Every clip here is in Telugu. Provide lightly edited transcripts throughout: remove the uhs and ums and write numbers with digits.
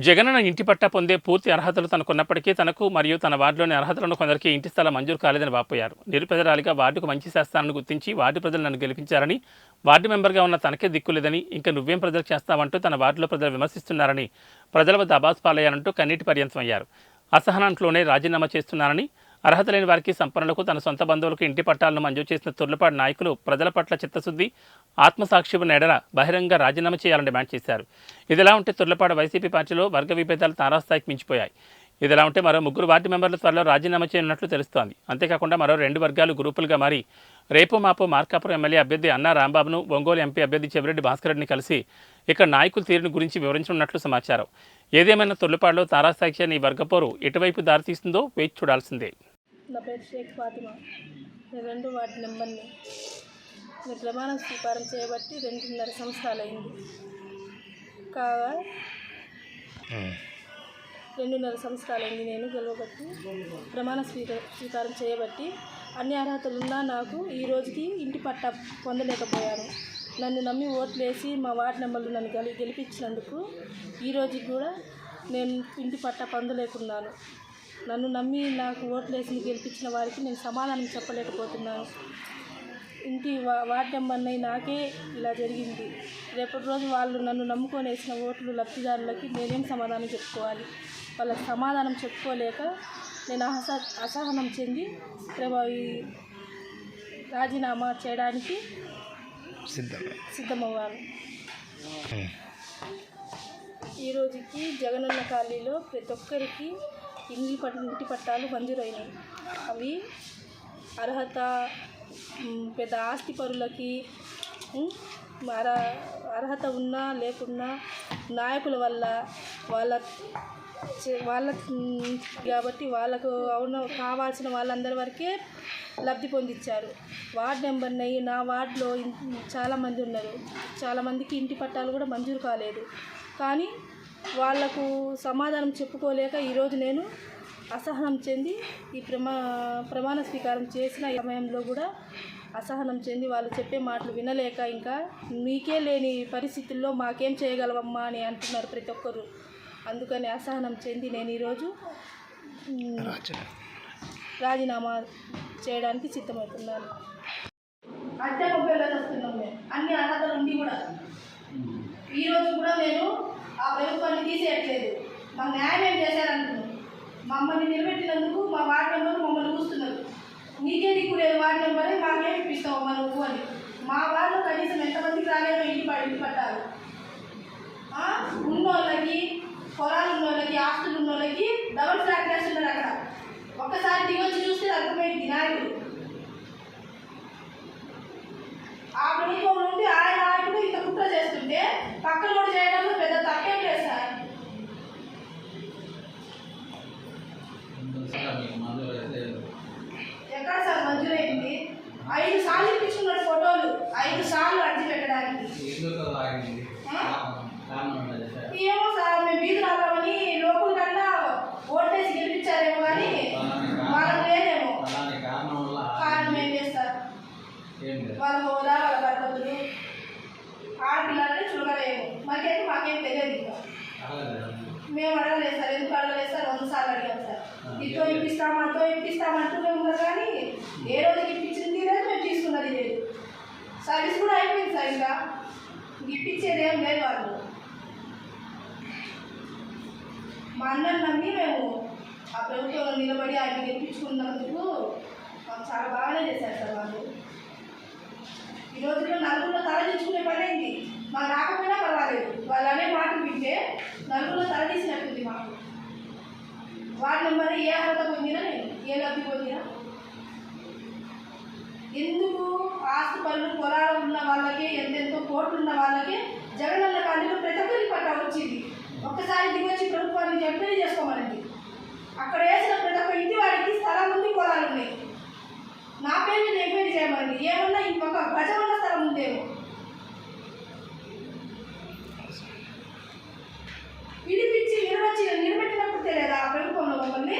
జగనన్న ఇంటి పట్టా పొందే పూర్తి అర్హతలు తనకున్నప్పటికీ తనకు మరియు తన వార్డులోని అర్హతలను కొందరికి ఇంటి స్థలం మంజూరు కాలేదని వాపోయారు. నిరుపేదరాలిగా వార్డుకు మంచి శాస్త్రాలను గుర్తించి వార్డు ప్రజలు నన్ను గెలిపించారని, వార్డు మెంబర్గా ఉన్న తనకే దిక్కులేదని, ఇంకా నువ్వేం ప్రజలు చేస్తావంటూ తన వార్డులో ప్రజలు విమర్శిస్తున్నారని, ప్రజల వద్ద అబాస్ పాలయ్యారంటూ కన్నీటి పర్యంతం అయ్యారు. అసహనాంట్లోనే రాజీనామా చేస్తున్నానని, అర్హత లేని వారికి, సంపన్నులకు, తన సొంత బంధువులకు ఇంటి పట్టాలను మంజూరు చేసిన తుర్లపాడు నాయకులు ప్రజల పట్ల చిత్తశుద్ధి, ఆత్మసాక్షి నెడల బహిరంగ రాజీనామా చేయాలని డిమాండ్ చేశారు. ఇదిలా ఉంటే తుర్లపాడు వైసీపీ పార్టీలో వర్గ విభేదాలు తారాస్థాయికి మించిపోయాయి. ఇదిలా ఉంటే మరో 3 వార్డు మెంబర్ల త్వరలో రాజీనామా చేయనున్నట్లు తెలుస్తోంది. అంతేకాకుండా మరో 2 వర్గాలు గ్రూపులుగా మారి రేపు మాపు మార్కాపురం ఎమ్మెల్యే అభ్యర్థి అన్నా రాంబాబును, ఒంగోలు ఎంపీ అభ్యర్థి చెవిరెడ్డి భాస్కర్ రెడ్డిని కలిసి ఇక్కడ నాయకుల తీరును గురించి వివరించనున్నట్లు సమాచారం. ఏదేమైనా తుర్లపాడులో తారాస్థాయికి ఈ వర్గపోరు ఎటువైపు దారితీస్తుందో వేచి చూడాల్సిందే. నా పేరు షేక్ ఫాతిమా. నేను 2 వార్డు నెంబర్ని. నేను ప్రమాణ స్వీకారం చేయబట్టి 2.5 సంవత్సరాలు అయింది. కాగా 2.5 సంవత్సరాలు అయింది నేను గెలవబట్టి. ప్రమాణ స్వీకారం చేయబట్టి అన్ని అర్హతలున్నా నాకు ఈ రోజుకి ఇంటి పట్టా పొందలేకపోయాను. నన్ను నమ్మి ఓట్లేసి మా వార్డు నెంబర్లు నన్ను గెలిపించినందుకు ఈ రోజుకి కూడా నేను ఇంటి పట్టా పొందలేకున్నాను. నన్ను నమ్మి నాకు ఓట్లేసి గెలిపించిన వారికి నేను సమాధానం చెప్పలేకపోతున్నాను. ఇంటి వార్డు నెంబర్ని నాకే ఇలా జరిగింది. రేపటి రోజు వాళ్ళు నన్ను నమ్ముకొని వేసిన ఓట్లు లబ్ధిదారులకి నేనేం సమాధానం చెప్పుకోవాలి? వాళ్ళకి సమాధానం చెప్పుకోలేక నేను అసహనం చెంది రాజీనామా చేయడానికి సిద్ధమవ్వాలి. ఈ రోజుకి జగనన్న కాలనీలో ప్రతి ఒక్కరికి ఇంటి పట్టాలు మంజూరైనాయి. అవి అర్హత పెద్ద ఆస్తి పరులకి, అర్హత ఉన్నా లేకున్నా నాయకుల వల్ల వాళ్ళ కాబట్టి వాళ్ళకు కావాల్సిన వాళ్ళందరి వరకే లబ్ధి పొందించారు. వార్డు నెంబర్ని నా వార్డులో చాలామంది ఉన్నారు. చాలామందికి ఇంటి పట్టాలు కూడా మంజూరు కాలేదు. కానీ వాళ్లకు సమాధానం చెప్పుకోలేక ఈరోజు నేను అసహనం చెంది ఈ ప్రమాణ స్వీకారం చేసిన సమయంలో కూడా అసహనం చెంది వాళ్ళు చెప్పే మాటలు వినలేక ఇంకా మీకే లేని పరిస్థితుల్లో మాకేం చేయగలవమ్మా అని అంటున్నారు ప్రతి ఒక్కరు. అందుకని అసహనం చెంది నేను ఈరోజు రాజీనామా చేయడానికి సిద్ధమవుతున్నాను. అద్దె మొబైల్లో వస్తున్నాం మేము అన్ని అర్హతలు ఉండి కూడా ఈరోజు కూడా నేను ఆ ప్రభుత్వాన్ని తీసేయట్లేదు. మాకు న్యాయం ఏం చేశారంటున్నాను. మమ్మల్ని నిలబెట్టినందుకు మా వార్డు మెంబర్లు మమ్మల్ని చూస్తున్నారు. నీకే దిక్కు లేదు వార్డు మెంబరే మాకేం ఇప్పిస్తావు మా నువ్వు అని. మా వార్డులో కనీసం ఎంతమందికి రాలేదో ఇంటి పట్టాలి. ఉన్నోళ్ళకి, పొలాలు ఉన్నోళ్ళకి, ఆస్తులు ఉన్నోళ్ళకి డబుల్ ఫ్లాట్ వేస్తున్నారు. అక్కడ ఒక్కసారి దిగొచ్చి చూస్తే అర్థమైంది నాయకుడు. ఆ ప్రభుత్వం నుండి ఆయన నాయకుడు ఇంత కుట్ర చేస్తుంటే పక్కన కూడా చేయడంలో పెద్ద తప్పేం లేదు సార్. ఎక్కడ సార్ మంజూరైంది? 5 సార్లు ఇప్పించుకున్నాడు ఫోటోలు, 5 సార్లు అర్జీ పెట్టడానికి. ఏమో సార్, మేము వీధి రావాలని లోపల కన్నా ఓటేసి గెలిపించారేమో కానీ వాళ్ళకి లేదేమో. కారణం ఏం చేస్తారు? వాళ్ళ హోదా, వాళ్ళ పద్ధతులు, ఆడపిల్లలని చూడలేము. మాకేం తెలియదు. ఇంకా మేము అడగలేదు సార్. ఎందుకు అడగలేదు సార్? 100 సార్లు అడిగాం సార్. ఇతో ఇప్పిస్తామంటూనే ఉన్నారు కానీ ఏ రోజుకి ఇప్పించింది లేదు, మేము తీసుకున్నది లేదు. సర్వీస్ కూడా అయిపోయింది సార్. ఇంకా ఇప్పించేది ఏం లేదు. వాళ్ళు మా అన్నని నమ్మి మేము ఆ ప్రభుత్వంలో నిలబడి ఆయన గెలిపించుకున్నందుకు మాకు చాలా బాగానే చేశారు సార్. వాళ్ళు ఈ రోజుల్లో నలుగురిలో తలదించుకునే పని అయింది. మాకు రాకపోయినా పర్వాలేదు, వాళ్ళు అనే మాటలు వింటే నలుగురిలో తలదీసినట్టుంది మాకు. వార్డు నెంబర్ ఏ అర్హత పొందినా, నేను ఏ లబ్ధి పొందినా, ఎందుకు ఆస్తి పనులు పొలాలు ఉన్న వాళ్ళకి, ఎంతెంతో కోట్లు ఉన్న వాళ్ళకి జగనన్న కాలనీలో ప్రతి ఒక్కరికి పట్టా వచ్చింది. ఒక్కసారి దిగొచ్చి ప్రభుత్వాన్ని ఎంక్వైరీ చేసుకోమనండి. అక్కడ వేసిన ప్రతి ఒక్క ఇంటి వాడికి స్థలం ఉంది, పొలాలు ఉన్నాయి. నా పేరు మీద ఎంక్వైరీ చేయమనండి. ఏమన్నా ఇంకొక గజమన్న స్థలం ఉందేమో. పిలిపించి నిలబెట్టినప్పుడు తెలియదా ఆ ప్రభుత్వంలో మమ్మల్ని?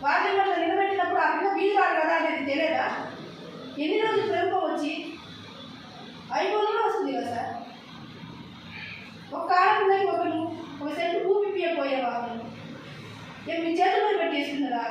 వార్డు నెంబర్లో నిలబెట్టినప్పుడు ఆ పిల్ల వీధి వాడు కదా అనేది తెలియదా? ఎన్ని రోజులు ప్రభుత్వం వచ్చి 5 రోజుల్లో వస్తుంది కదా సార్. ఒక ఆడపిల్లకి ఒక సెంటు భూమి ఇప్పియపోయి మీ చేతుల్లో పెట్టి ఇస్తున్నారా?